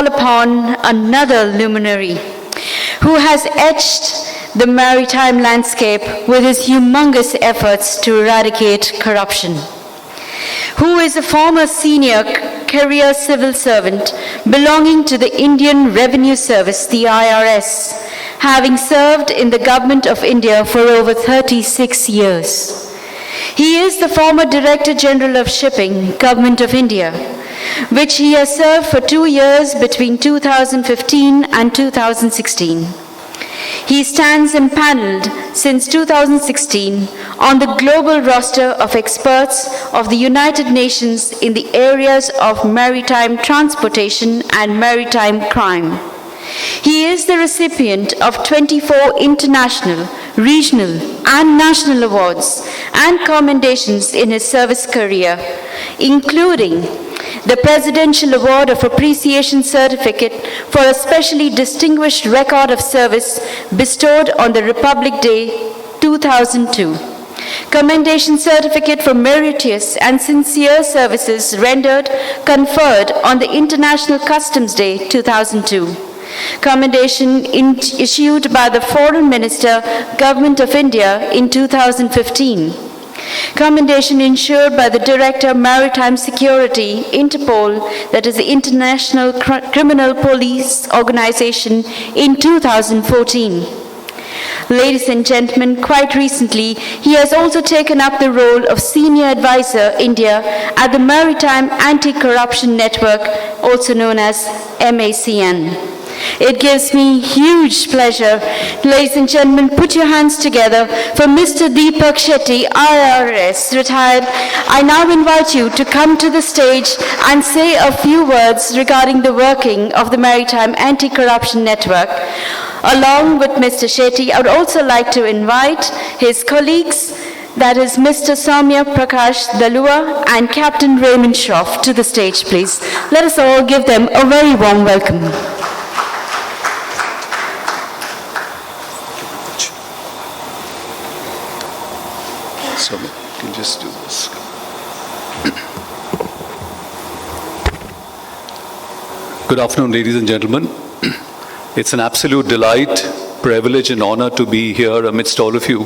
call upon another luminary who has etched the maritime landscape with his humongous efforts to eradicate corruption, who is a former senior career civil servant belonging to the Indian Revenue Service, the I.R.S., having served in the Government of India for over 36 years. He is the former Director General of Shipping, Government of India, which he has served for 2 years between 2015 and 2016. He stands empaneled since 2016 on the global roster of experts of the United Nations in the areas of maritime transportation and maritime crime. He is the recipient of 24 international, regional, and national awards and commendations in his service career, including the Presidential Award of Appreciation Certificate for a specially distinguished record of service bestowed on the Republic Day 2002. Commendation Certificate for meritorious and sincere services rendered conferred on the International Customs Day 2002. Commendation issued by the Foreign Minister, Government of India in 2015. Commendation ensured by the Director Maritime Security, Interpol, that is the International Criminal Police Organization, in 2014. Ladies and gentlemen, quite recently, he has also taken up the role of Senior Advisor India at the Maritime Anti-Corruption Network, also known as MACN. It gives me huge pleasure. Ladies and gentlemen, put your hands together for Mr. Deepak Shetty, I.R.S, retired. I now invite you to come to the stage and say a few words regarding the working of the Maritime Anti-Corruption Network. Along with Mr. Shetty, I would also like to invite his colleagues, that is Mr. Soumya Prakash Dalua and Captain Raymond Shroff, to the stage, please. Let us all give them a very warm welcome. So you can just do this. Good afternoon, ladies and gentlemen. It's an absolute delight, privilege, and honor to be here amidst all of you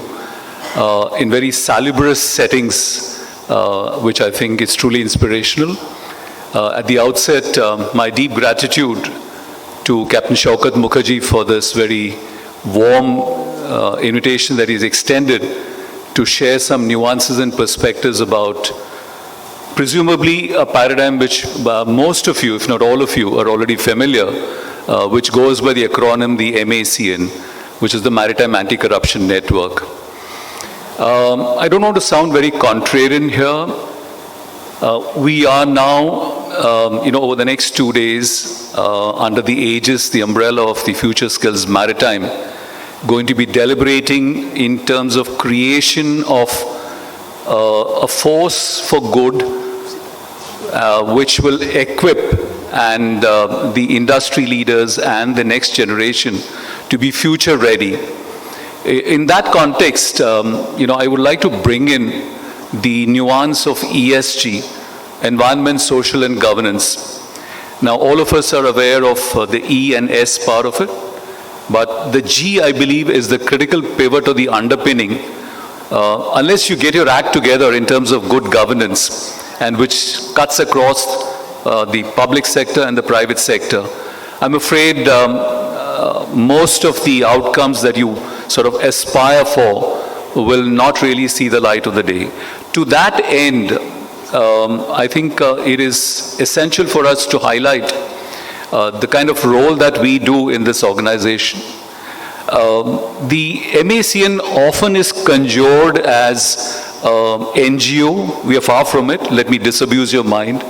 in very salubrious settings, which I think is truly inspirational. At the outset, my deep gratitude to Captain Shaukat Mukherjee for this very warm invitation that he's extended to share some nuances and perspectives about presumably a paradigm which most of you, if not all of you, are already familiar, which goes by the acronym the MACN, which is the Maritime Anti-Corruption Network. I don't want to sound very contrarian here. We are now, over the next 2 days, under the aegis, the umbrella of the Future Skills Maritime, going to be deliberating in terms of creation of a force for good, which will equip and the industry leaders and the next generation to be future ready. In that context, I would like to bring in the nuance of ESG, environment, social, and governance. Now, all of us are aware of the E and S part of it, but the G, I believe, is the critical pivot or the underpinning. Unless you get your act together in terms of good governance, and which cuts across the public sector and the private sector, I'm afraid most of the outcomes that you sort of aspire for will not really see the light of the day. To that end, I think it is essential for us to highlight the kind of role that we do in this organization. The MACN often is conjured as NGO. We are far from it. Let me disabuse your mind.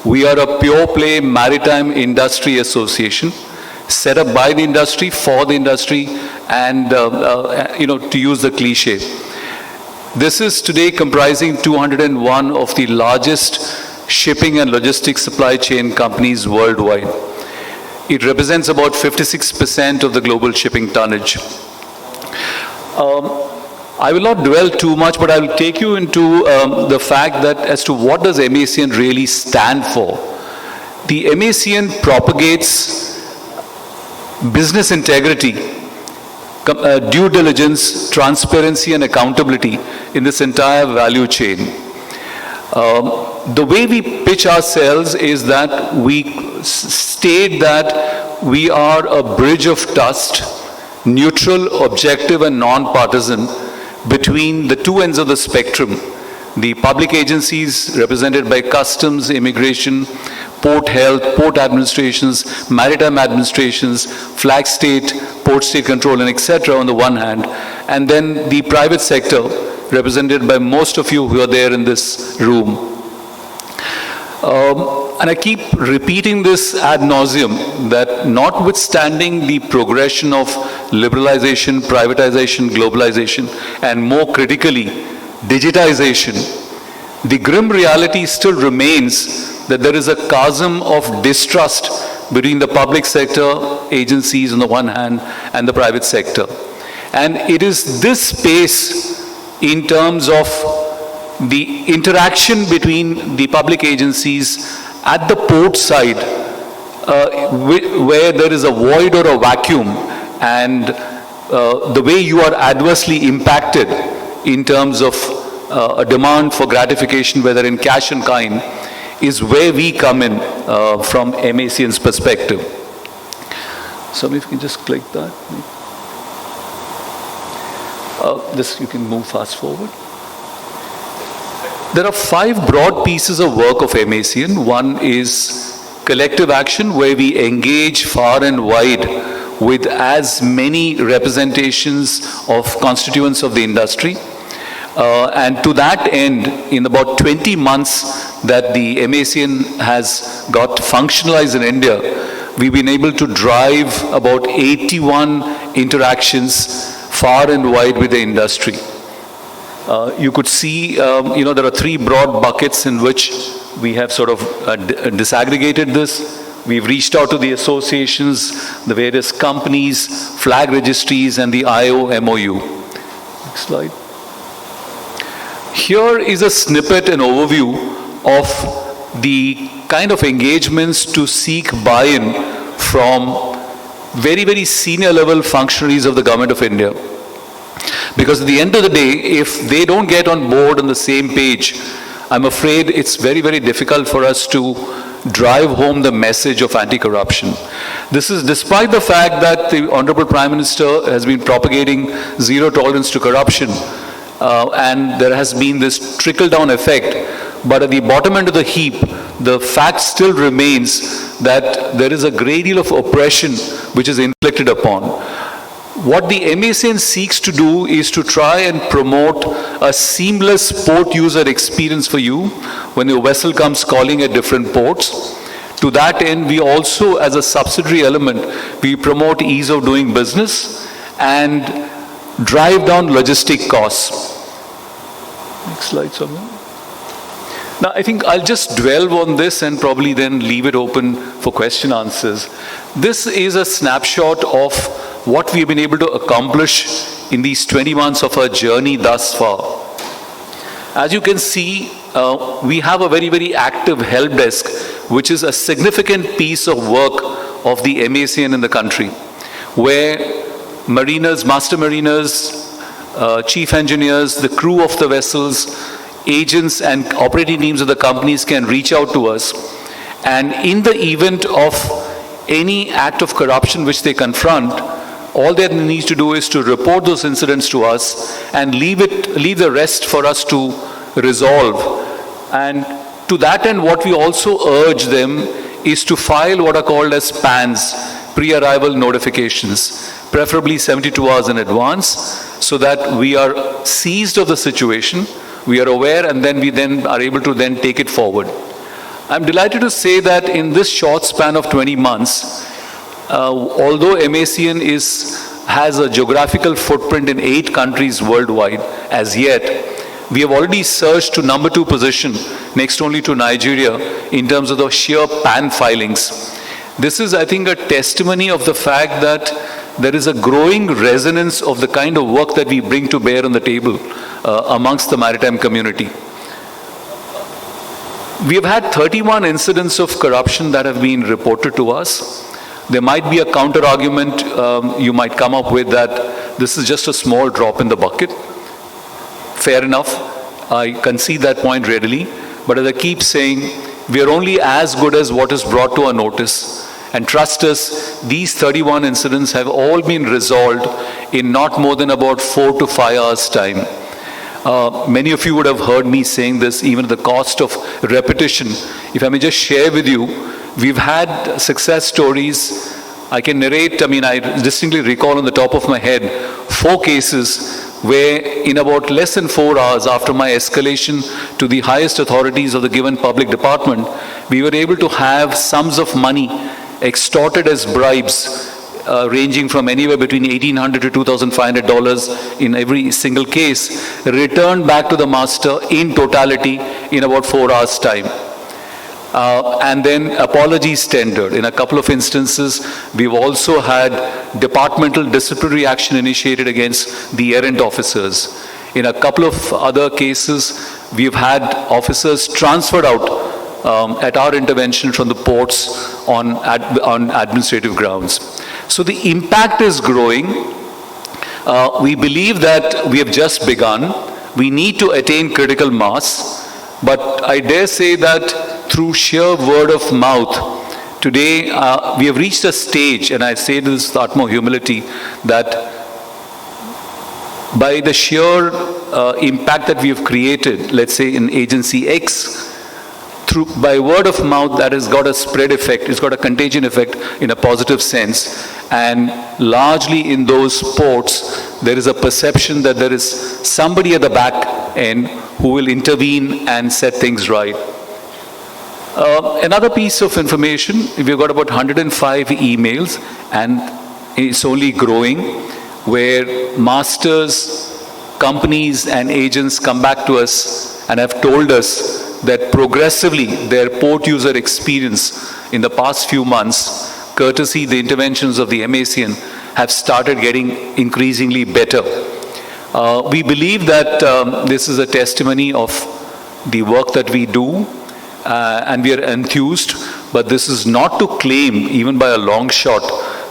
We are a pure play maritime industry association set up by the industry, for the industry, and to use the cliche. This is today comprising 201 of the largest shipping and logistics supply chain companies worldwide. It represents about 56% of the global shipping tonnage. I will not dwell too much, but I will take you into the fact that as to what does MACN really stand for. The MACN propagates business integrity, due diligence, transparency and accountability in this entire value chain. The way we pitch ourselves is that we state that we are a bridge of trust, neutral, objective and non-partisan between the two ends of the spectrum. The public agencies represented by customs, immigration, port health, port administrations, maritime administrations, flag state, port state control and etc. on the one hand, and then the private sector represented by most of you who are there in this room. And I keep repeating this ad nauseum that notwithstanding the progression of liberalization, privatization, globalization, and more critically, digitization, the grim reality still remains that there is a chasm of distrust between the public sector agencies on the one hand and the private sector. And it is this space in terms of the interaction between the public agencies at the port side where there is a void or a vacuum, and the way you are adversely impacted in terms of a demand for gratification, whether in cash and kind, is where we come in from MACN's perspective. So if you can just click that. This you can move fast forward. There are 5 broad pieces of work of MACN. One is collective action, where we engage far and wide with as many representations of constituents of the industry. And to that end, in about 20 months that the MACN has got functionalized in India, we've been able to drive about 81 interactions far and wide with the industry. You could see, there are 3 broad buckets in which we have sort of disaggregated this. We've reached out to the associations, the various companies, flag registries, and the IO MOU. Next slide. Here is a snippet and overview of the kind of engagements to seek buy-in from very, very senior level functionaries of the Government of India. Because at the end of the day, if they don't get on board on the same page, I'm afraid it's very, very difficult for us to drive home the message of anti-corruption. This is despite the fact that the Honorable Prime Minister has been propagating zero tolerance to corruption, and there has been this trickle-down effect. But at the bottom end of the heap, the fact still remains that there is a great deal of oppression which is inflicted upon. What the MACN seeks to do is to try and promote a seamless port user experience for you when your vessel comes calling at different ports. To that end, we also, as a subsidiary element, we promote ease of doing business and drive down logistic costs. Next slide, Soumya. Now, I think I'll just dwell on this and probably then leave it open for question answers. This is a snapshot of what we've been able to accomplish in these 20 months of our journey thus far. As you can see, we have a very, very active help desk, which is a significant piece of work of the MACN in the country, where mariners, master mariners, chief engineers, the crew of the vessels, agents and operating teams of the companies can reach out to us, and in the event of any act of corruption which they confront, all they need to do is to report those incidents to us and leave the rest for us to resolve. And to that end, what we also urge them is to file what are called as PANs, pre-arrival notifications, preferably 72 hours in advance, so that we are seized of the situation, we are aware, and then we then are able to then take it forward. I'm delighted to say that in this short span of 20 months, although MACN has a geographical footprint in 8 countries worldwide as yet, we have already surged to number 2 position, next only to Nigeria, in terms of the sheer PAN filings. This is, I think, a testimony of the fact that there is a growing resonance of the kind of work that we bring to bear on the table amongst the maritime community. We have had 31 incidents of corruption that have been reported to us. There might be a counter argument you might come up with that this is just a small drop in the bucket. Fair enough. I concede that point readily. But as I keep saying, we are only as good as what is brought to our notice. And trust us, these 31 incidents have all been resolved in not more than about 4 to 5 hours' time. Many of you would have heard me saying this even at the cost of repetition. If I may just share with you, we've had success stories. I can narrate, I distinctly recall on the top of my head 4 cases where in about less than 4 hours after my escalation to the highest authorities of the given public department, we were able to have sums of money extorted as bribes ranging from anywhere between $1,800 to $2,500 in every single case, returned back to the master in totality in about 4 hours' time. And then apologies tendered. In a couple of instances, we've also had departmental disciplinary action initiated against the errant officers. In a couple of other cases, we've had officers transferred out at our intervention from the ports on administrative grounds. So the impact is growing. We believe that we have just begun. We need to attain critical mass. But I dare say that through sheer word of mouth, today we have reached a stage, and I say this with utmost humility, that by the sheer impact that we have created, let's say in Agency X, by word of mouth, that has got a spread effect, it's got a contagion effect in a positive sense. And largely in those ports, there is a perception that there is somebody at the back end who will intervene and set things right. Another piece of information, we've got about 105 emails, and it's only growing, where masters, companies and agents come back to us and have told us that progressively their port user experience in the past few months, courtesy the interventions of the MACN, have started getting increasingly better. We believe that this is a testimony of the work that we do, and we are enthused, but this is not to claim, even by a long shot,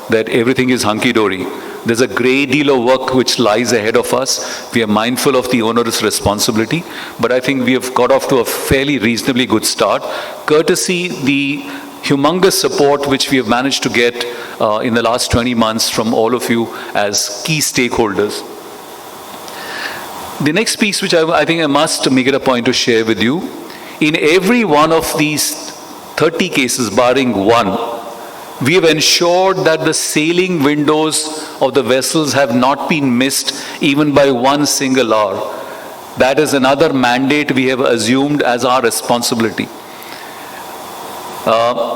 that everything is hunky-dory. There's a great deal of work which lies ahead of us. We are mindful of the onerous responsibility, but I think we have got off to a fairly reasonably good start, courtesy the humongous support which we have managed to get in the last 20 months from all of you as key stakeholders. The next piece which I think I must make it a point to share with you, in every one of these 30 cases, barring one, we have ensured that the sailing windows of the vessels have not been missed even by 1 single hour. That is another mandate we have assumed as our responsibility.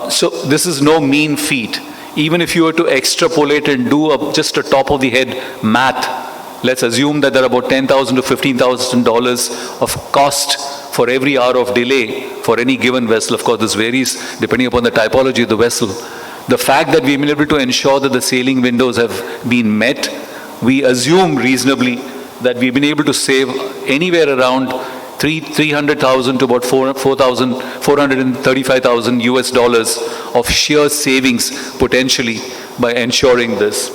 So this is no mean feat. Even if you were to extrapolate and do just a top of the head math, let's assume that there are about $10,000 to $15,000 of cost for every hour of delay for any given vessel. Of course, this varies depending upon the typology of the vessel. The fact that we've been able to ensure that the sailing windows have been met, we assume reasonably that we've been able to save anywhere around $300,000 to about $435,000 US dollars of sheer savings potentially by ensuring this.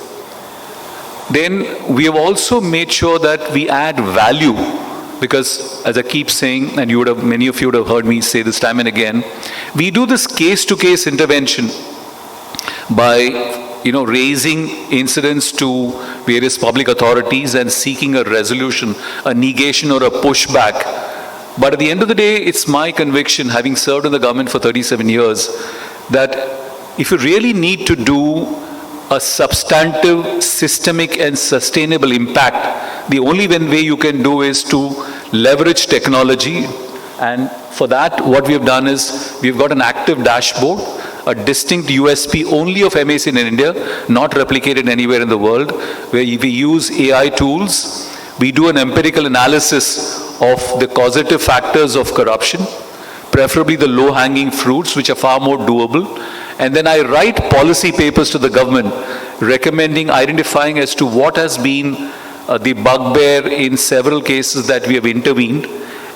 Then we have also made sure that we add value, because as I keep saying, and many of you would have heard me say this time and again, we do this case-to-case intervention by raising incidents to various public authorities and seeking a resolution, a negation or a pushback. But at the end of the day, it's my conviction, having served in the government for 37 years, that if you really need to do a substantive, systemic and sustainable impact, the only way you can do is to leverage technology. And for that, what we have done is we've got an active dashboard, a distinct USP only of MACN in India, not replicated anywhere in the world, where we use AI tools. We do an empirical analysis of the causative factors of corruption, preferably the low-hanging fruits, which are far more doable. And then I write policy papers to the government, identifying as to what has been the bugbear in several cases that we have intervened,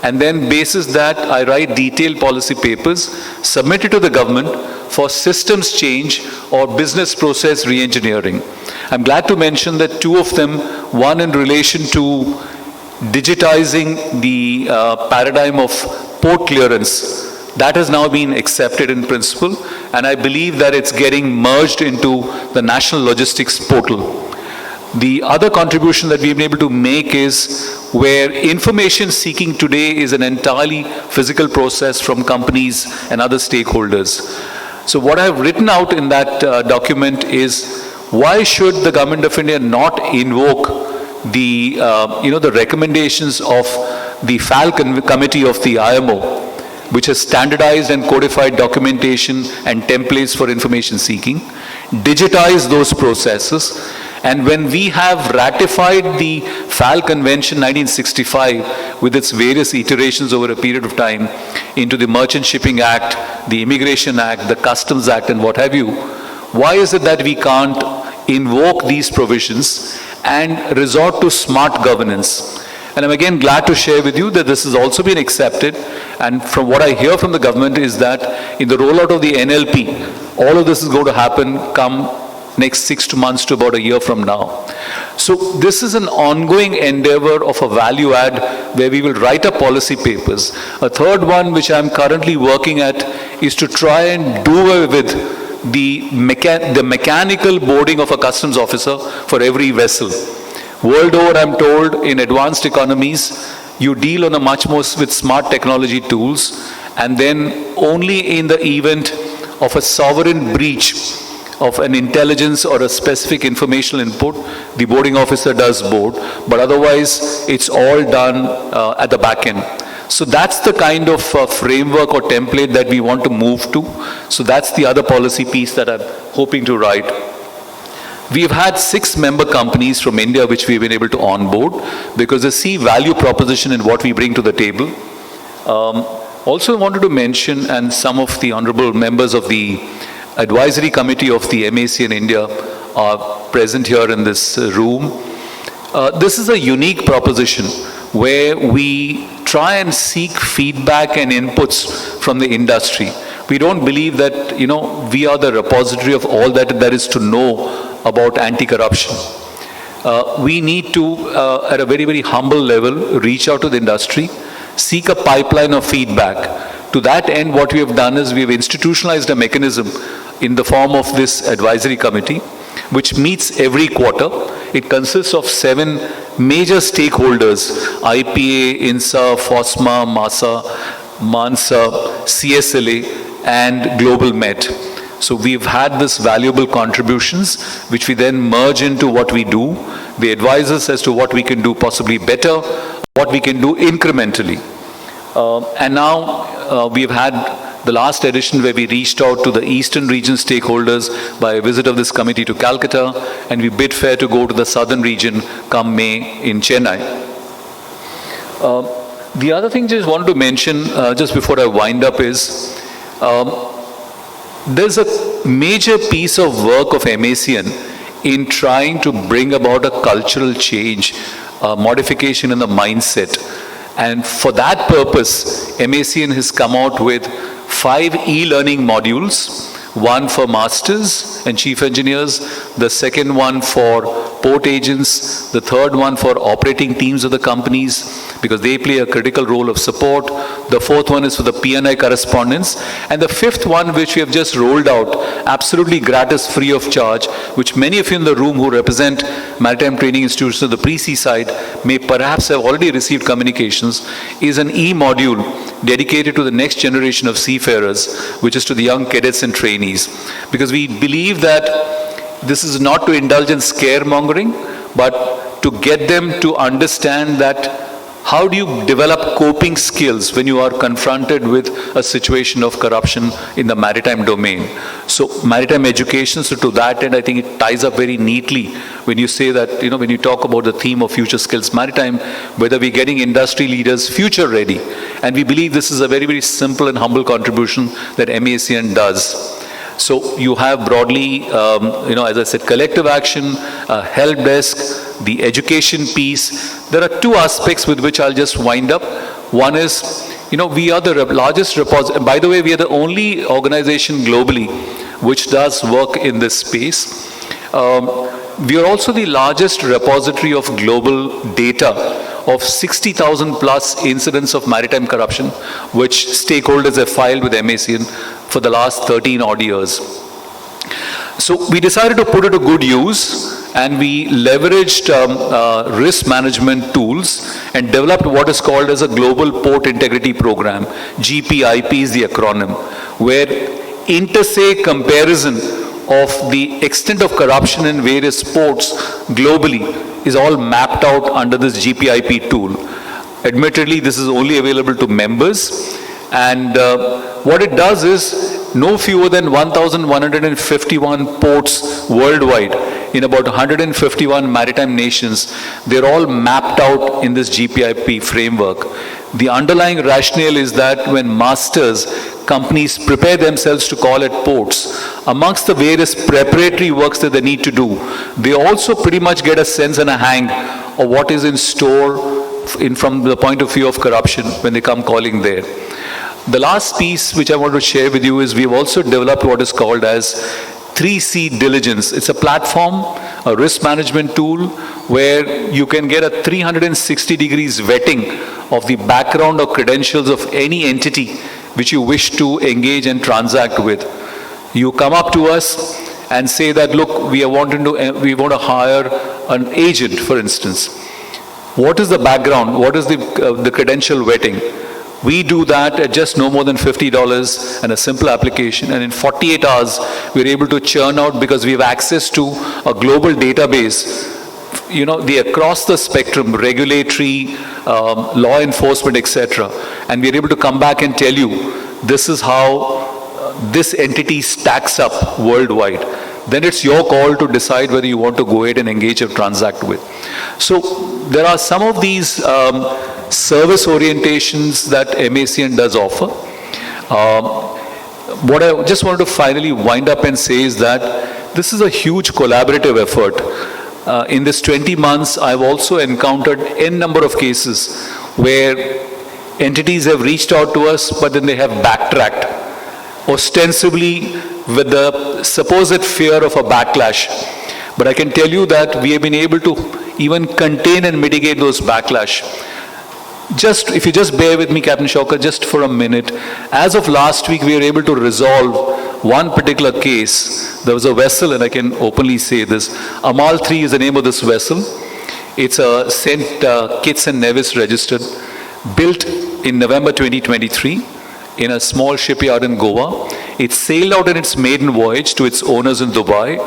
and then basis that I write detailed policy papers, submit it to the government for systems change or business process re-engineering. I'm glad to mention that two of them, one in relation to digitizing the paradigm of port clearance, that has now been accepted in principle, and I believe that it's getting merged into the National Logistics Portal. The other contribution that we've been able to make is where information seeking today is an entirely physical process from companies and other stakeholders. So what I've written out in that document is, why should the Government of India not invoke the, the recommendations of the FAL committee of the IMO, which has standardized and codified documentation and templates for information seeking, digitize those processes, and when we have ratified the FAL Convention 1965 with its various iterations over a period of time into the Merchant Shipping Act, the Immigration Act, the Customs Act, and what have you, why is it that we can't invoke these provisions and resort to smart governance? And I'm again glad to share with you that this has also been accepted, and from what I hear from the government is that in the rollout of the NLP, all of this is going to happen come next 6 months to about a year from now. So this is an ongoing endeavor of a value add where we will write up policy papers. A third one which I'm currently working at is to try and do away with the mechanical boarding of a customs officer for every vessel. World over, I'm told, in advanced economies, you deal on a much more with smart technology tools, and then only in the event of a sovereign breach of an intelligence or a specific informational input, the boarding officer does board, but otherwise it's all done at the back end. So that's the kind of framework or template that we want to move to. So that's the other policy piece that I'm hoping to write. We've had 6 member companies from India which we've been able to onboard because they see value proposition in what we bring to the table. Also wanted to mention, and some of the honorable members of the advisory committee of the MACN India are present here in this room. This is a unique proposition where we try and seek feedback and inputs from the industry. We don't believe that, we are the repository of all that there is to know about anti-corruption. We need to, at a very, very humble level, reach out to the industry, seek a pipeline of feedback. To that end, what we have done is we have institutionalized a mechanism in the form of this advisory committee, which meets every quarter. It consists of 7 major stakeholders: IPA, INSA, FOSMA, MANSA, CSLA, and Global Met. So we've had this valuable contributions, which we then merge into what we do. They advise us as to what we can do possibly better, what we can do incrementally. And now we've had the last edition where we reached out to the Eastern region stakeholders by a visit of this committee to Calcutta, and we bid fair to go to the Southern region come May in Chennai. The other thing I just wanted to mention just before I wind up is, there's a major piece of work of MACN in trying to bring about a cultural change, modification in the mindset. And for that purpose, MACN has come out with 5 e-learning modules, one for masters and chief engineers, the second one for port agents, the third one for operating teams of the companies, because they play a critical role of support. The fourth one is for the P&I correspondents. And the fifth one, which we have just rolled out, absolutely gratis, free of charge, which many of you in the room who represent maritime training institutions of the pre-sea side may perhaps have already received communications, is an e-module dedicated to the next generation of seafarers, which is to the young cadets and trainees. Because we believe that this is not to indulge in scaremongering, but to get them to understand that how do you develop coping skills when you are confronted with a situation of corruption in the maritime domain. So maritime education, so to that end, I think it ties up very neatly when you say that, when you talk about the theme of future skills maritime, whether we're getting industry leaders future ready. And we believe this is a very, very simple and humble contribution that MACN does. So you have broadly, as I said, collective action, help desk, the education piece. There are 2 aspects with which I'll just wind up. One is, we are the largest repository. By the way, we are the only organization globally which does work in this space. We are also the largest repository of global data of 60,000 plus incidents of maritime corruption, which stakeholders have filed with MACN for the last 13 odd years. So we decided to put it to good use, and we leveraged risk management tools and developed what is called as a Global Port Integrity Program. GPIP is the acronym, where inter-se comparison of the extent of corruption in various ports globally is all mapped out under this GPIP tool. Admittedly, this is only available to members, and what it does is no fewer than 1,151 ports worldwide in about 151 maritime nations. They're all mapped out in this GPIP framework. The underlying rationale is that when companies prepare themselves to call at ports, amongst the various preparatory works that they need to do, they also pretty much get a sense and a hang of what is in store from the point of view of corruption when they come calling there. The last piece which I want to share with you is we've also developed what is called as 3C Diligence. It's a platform, a risk management tool, where you can get a 360 degrees vetting of the background or credentials of any entity which you wish to engage and transact with. You come up to us and say that, look, we want to hire an agent, for instance. What is the background? What is the credential vetting? We do that at just no more than $50 and a simple application, and in 48 hours we're able to churn out, because we have access to a global database, the across the spectrum, regulatory, law enforcement, etc. And we're able to come back and tell you, this is how this entity stacks up worldwide. Then it's your call to decide whether you want to go ahead and engage or transact with. So there are some of these service orientations that MACN does offer. What I just wanted to finally wind up and say is that this is a huge collaborative effort. In this 20 months, I've also encountered n number of cases where entities have reached out to us, but then they have backtracked, ostensibly with the supposed fear of a backlash. But I can tell you that we have been able to even contain and mitigate those backlash. If you just bear with me, Captain Shaukat, just for a minute. As of last week, we were able to resolve one particular case. There was a vessel, and I can openly say this. Amal 3 is the name of this vessel. It's a St. Kitts and Nevis registered, built in November 2023 in a small shipyard in Goa. It sailed out in its maiden voyage to its owners in Dubai.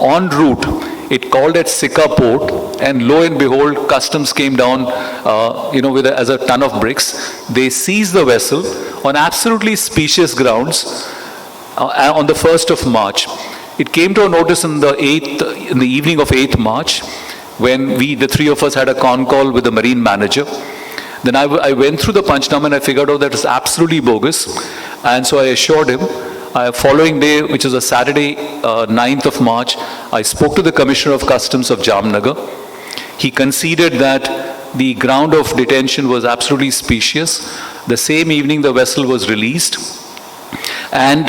En route, it called at Sikka port, and lo and behold, customs came down, as a ton of bricks. They seized the vessel on absolutely specious grounds on the 1st of March. It came to a notice in the evening of 8th March, when the three of us had a con call with the marine manager. Then I went through the Panchnama and I figured out that it's absolutely bogus. And so I assured him. Following day, which was a Saturday, 9th of March, I spoke to the Commissioner of Customs of Jamnagar. He conceded that the ground of detention was absolutely specious. The same evening, the vessel was released. And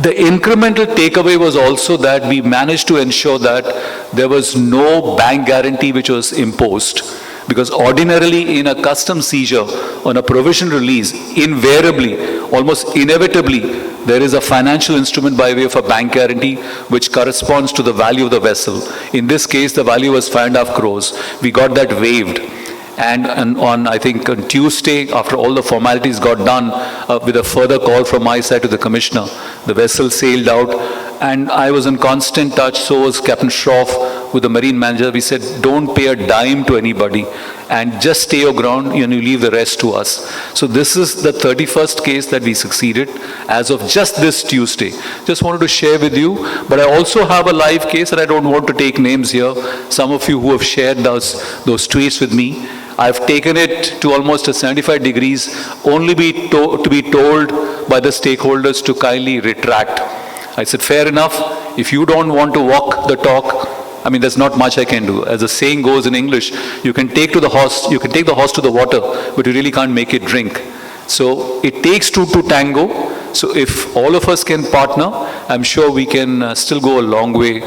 the incremental takeaway was also that we managed to ensure that there was no bank guarantee which was imposed. Because ordinarily in a customs seizure on a provisional release, invariably, almost inevitably, there is a financial instrument by way of a bank guarantee which corresponds to the value of the vessel. In this case, the value was 5.5 crores. We got that waived. And I think on Tuesday, after all the formalities got done, with a further call from my side to the Commissioner, the vessel sailed out. And I was in constant touch, so was Captain Schroff with the Marine Manager. We said, don't pay a dime to anybody and just stay your ground and you leave the rest to us. So this is the 31st case that we succeeded as of just this Tuesday. Just wanted to share with you, but I also have a live case and I don't want to take names here. Some of you who have shared those tweets with me, I've taken it to almost a 75 degrees, only to be told by the stakeholders to kindly retract. I said, fair enough. If you don't want to walk the talk, I mean, there's not much I can do. As the saying goes in English, you can take the horse to the water, but you really can't make it drink. So it takes two to tango. So if all of us can partner, I'm sure we can still go a long way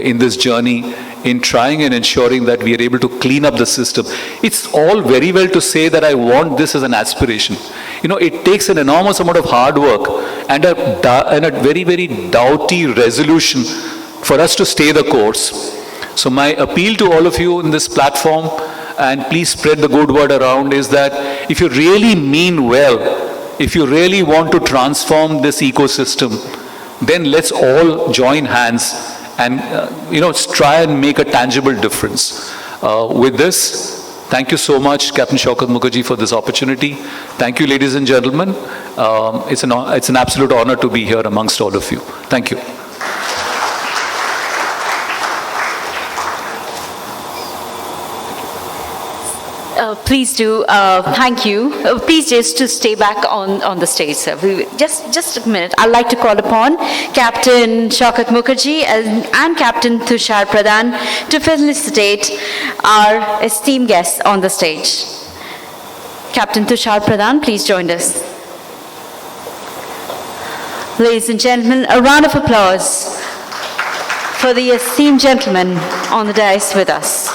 in this journey in trying and ensuring that we are able to clean up the system. It's all very well to say that I want this as an aspiration. You know, it takes an enormous amount of hard work and a very, very doughty resolution for us to stay the course. So my appeal to all of you in this platform, and please spread the good word around, is that if you really mean well, if you really want to transform this ecosystem, then let's all join hands and try and make a tangible difference. With this, thank you so much, Captain Shaukat Mukherjee, for this opportunity. Thank you, ladies and gentlemen. It's an absolute honor to be here amongst all of you. Thank you. Please do, thank you. Please just to stay back on the stage, sir. Just a minute. I'd like to call upon Captain Shaukat Mukherjee and Captain Tushar Pradhan to felicitate our esteemed guests on the stage. Captain Tushar Pradhan, please join us. Ladies and gentlemen, a round of applause for the esteemed gentleman on the dais with us.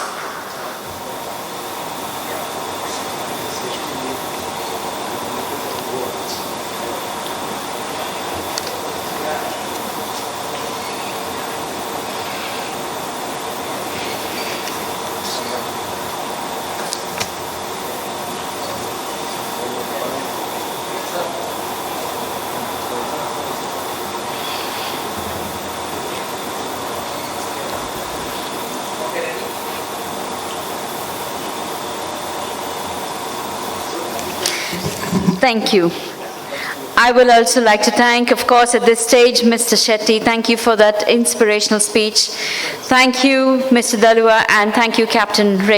Thank you. I will also like to thank, of course, at this stage, Mr. Shetty. Thank you for that inspirational speech. Thank you, Mr. Dalua, and thank you, Captain Raymond.